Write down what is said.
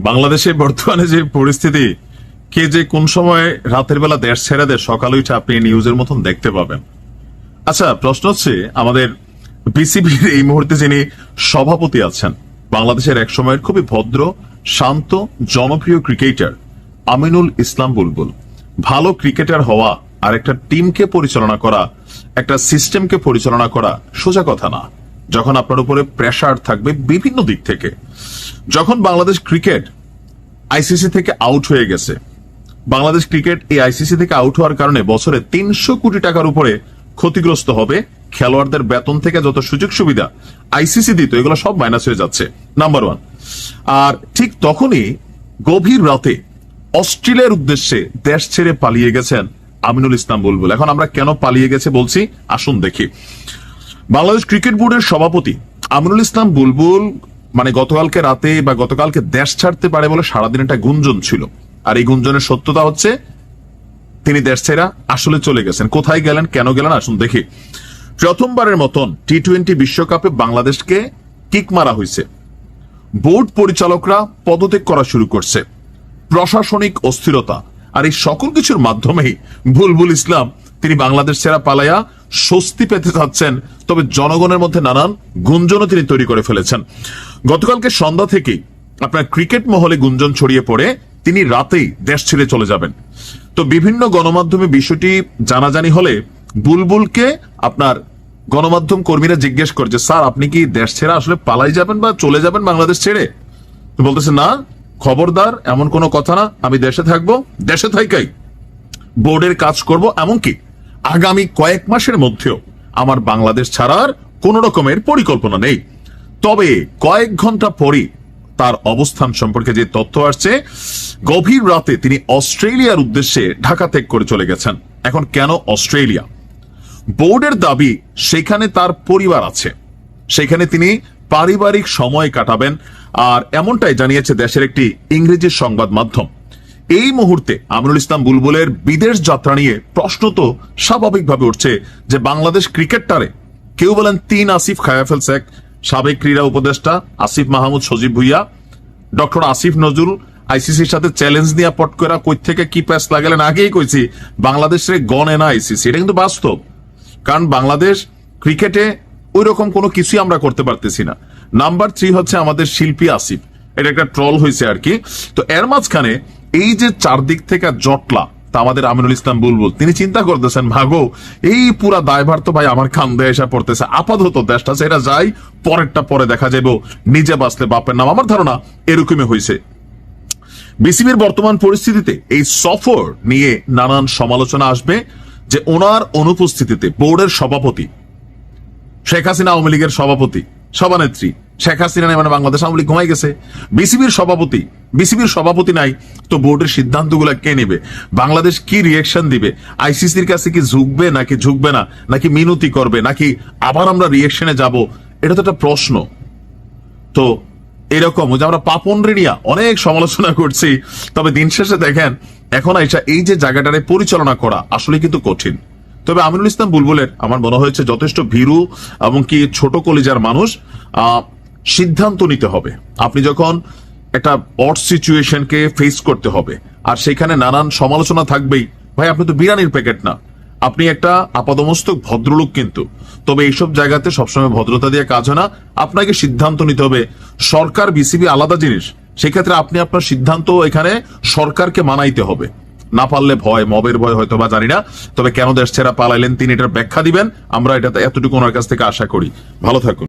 বাংলাদেশে বর্তমানে যে পরিস্থিতি, কে যে কোন সময় রাতের বেলা দেশ ছেড়ে দেয় সকালে উঠে আপনি নিউজের মতন দেখতে পাবেন। আচ্ছা, প্রশ্ন হচ্ছে আমাদের বিসিবির এই মুহূর্তে যিনি সভাপতি আছেন, বাংলাদেশের এক সময়ের খুবই ভদ্র, শান্ত, জনপ্রিয় ক্রিকেটার আমিনুল ইসলাম বুলবুল। ভালো ক্রিকেটার হওয়া আর একটা টিমকে পরিচালনা করা, একটা সিস্টেমকে পরিচালনা করা সোজা কথা না, যখন আপনার উপরে প্রেসার থাকবে বিভিন্ন দিক থেকে। যখন বাংলাদেশ ক্রিকেট আইসিসি থেকে আউট হয়ে গেছে, বাংলাদেশ ক্রিকেট এই আইসিসি থেকে আউট হওয়ার কারণে বছরে 300 কোটি টাকার উপরে ক্ষতিগ্রস্ত হবে। খেলোয়াড়দের বেতন থেকে যত সুযোগ সুবিধা আইসিসি দিত, এগুলো সব মাইনাস হয়ে যাচ্ছে, নাম্বার 1। আর ঠিক তখনই গভীর রাতে অস্ট্রেলিয়ার উদ্দেশ্যে দেশ ছেড়ে পালিয়ে গেছেন আমিনুল ইসলাম বুলবুল। এখন আমরা কেন পালিয়ে গেছে বলছি, আসুন দেখি। বাংলাদেশ ক্রিকেট বোর্ডের সভাপতি আমিনুল ইসলাম বুলবুল গতকালকে রাতে বা গতকালকে দেশ ছাড়তে পারে বলে সারাদিন একটা গুঞ্জন ছিল। আর এই গুঞ্জনের সত্যতা হচ্ছে তিনি দেশ ছেড়া আসলে চলে গেছেন। কোথায় গেলেন, কেন গেলেন, আসুন দেখি। প্রথমবারের মতন টি-20 বিশ্বকাপে বাংলাদেশকে কিক মারা হয়েছে। বোর্ড পরিচালকরা পদত্যাগ করা শুরু করছে, প্রশাসনিক অস্থিরতা, আর এই সকল কিছুর মাধ্যমেই বুলবুল ইসলাম তিনি বাংলাদেশ ছেড়া পালাইয়া স্বস্তি পেতে চাচ্ছেন। তবে জনগণের মধ্যে নানান গুঞ্জনও তিনি তৈরি করে ফেলেছেন। গতকালকে সন্ধ্যা থেকেই আপনার ক্রিকেট মহলে গুঞ্জন ছড়িয়ে পড়ে তিনি রাতেই দেশ ছেড়ে চলে যাবেন। তো বিভিন্ন গণমাধ্যমে বিষয়টি জানাজানি হলে বুলবুলকে আপনার গণমাধ্যম কর্মীরা জিজ্ঞেস করছে, স্যার আপনি কি দেশ ছেড়ে আসলে পালাই যাবেন বা চলে যাবেন বাংলাদেশ ছেড়ে? বলতেছে, না, খবরদার, এমন কোনো কথা না, আমি দেশে থাকবো, দেশে থাকাই বোর্ডের কাজ করব, এমনকি আগামী কয়েক মাসের মধ্যেও আমার বাংলাদেশ ছাড়ার কোন রকমের পরিকল্পনা নেই। তবে কয়েক ঘন্টা পরই তার অবস্থান সম্পর্কে যে তথ্য আসছে, গভীর রাতে তিনি অস্ট্রেলিয়ার উদ্দেশ্যে ঢাকা ত্যাগ করে চলে গেছেন। এখন কেন অস্ট্রেলিয়া? বোর্ডের দাবি সেখানে তার পরিবার আছে, সেখানে তিনি পারিবারিক সময় কাটাবেন, আর এমনটাই জানিয়েছে দেশের একটি ইংরেজি সংবাদ মাধ্যম। এই মুহূর্তে আমিনুল ইসলাম বুলবুলের বিদেশ যাত্রা নিয়ে প্রশ্ন তো স্বাভাবিকভাবে উঠছে যে বাংলাদেশ ক্রিকেটটারে কেউ বলেন 3 আসিফ খায়া ফেলছে। সাবেক ক্রীড়া উপদেষ্টা আসিফ মাহমুদ সজীব ভুইয়া, ডক্টর আসিফ নজরুল আইসিসির সাথে চ্যালেঞ্জ নিয়ে পট করে কই থেকে কি প্যাস লাগালেন। আগেই কইছি বাংলাদেশের গণে না আইসিসি, এটা কিন্তু বাস্তব। কারণ বাংলাদেশ ক্রিকেটে ওই রকম কোনো কিছুই আমরা করতে পারতেছি না। নাম্বার 3 হচ্ছে আমাদের শিল্পী আসিফ, এটা একটা ট্রল হয়েছে আর কি। তো এর মাঝখানে এই যে চারদিক থেকে জটলা, তা আমাদের আমিনুল ইসলাম বুলবুল তিনি চিন্তা করতেছেন, ভাগো এই পুরা দায়ভার তো ভাই আমার কাঁধে এসে পড়তেছে, আপাতত দেশটা সেটা যাই, পরেরটা পরে দেখা যাবে, নিজে বাঁচলে বাপের নাম। আমার ধারণা এরকমই হয়েছে। বিসিবির বর্তমান পরিস্থিতিতে এই সফর নিয়ে নানান সমালোচনা আসবে যে ওনার অনুপস্থিতিতে বোর্ডের সভাপতি শেখ হাসিনা, আওয়ামী লীগের সভাপতি, সভানেত্রী শেখ হাসিনা বাংলাদেশ আওয়ামী লীগ ঘুমাই গেছে, বিসিবির সভাপতি নাই, তো বোর্ডের সিদ্ধান্তগুলো কে নেবে? বাংলাদেশ কি রিয়েকশন দিবে? আইসিসির কাছে কি ঝুঁকবে নাকি ঝুঁকবে না, নাকি মিনতি করবে, নাকি আবার আমরা রিয়েকশনে যাব? এটা তো একটা প্রশ্ন। তো এরকম যে আমরা পাপন রিনিয়া অনেক সমালোচনা করছি, তবে দিন শেষে দেখেন এখন এই যে জায়গাটারে পরিচালনা করা আসলে কিন্তু কঠিন। তবে আমিনুল ইসলাম বুলবুলের আমার মনে হয়েছে যথেষ্ট ভীরু এবং কি ছোট কলিজার মানুষ। সিদ্ধান্ত নিতে হবে। আপনি যখন একটা অড সিচুয়েশনকে ফেস করতে হবে, আর সেখানে নানান সমালোচনা থাকবেই, ভাই আপনি তো বিরানির প্যাকেট না, আপনি একটা আপাদমস্তক ভদ্রলোক, কিন্তু তবে এইসব জায়গাতে সবসময় ভদ্রতা দিয়ে কাজ হয় না। আপনাকে সিদ্ধান্ত নিতে হবে। সরকার বিসিবি আলাদা জিনিস, সেক্ষেত্রে আপনি আপনার সিদ্ধান্ত এখানে সরকারকে মানাইতে হবে। না পারলে ভয়, মবের ভয় হয়তো বা, জানি না। তবে কেন দেশ ছেড়া পালাইলেন তিনি এটার ব্যাখ্যা দিবেন, আমরা এটা এতটুকু ওনার কাছ থেকে আশা করি। ভালো থাকুন।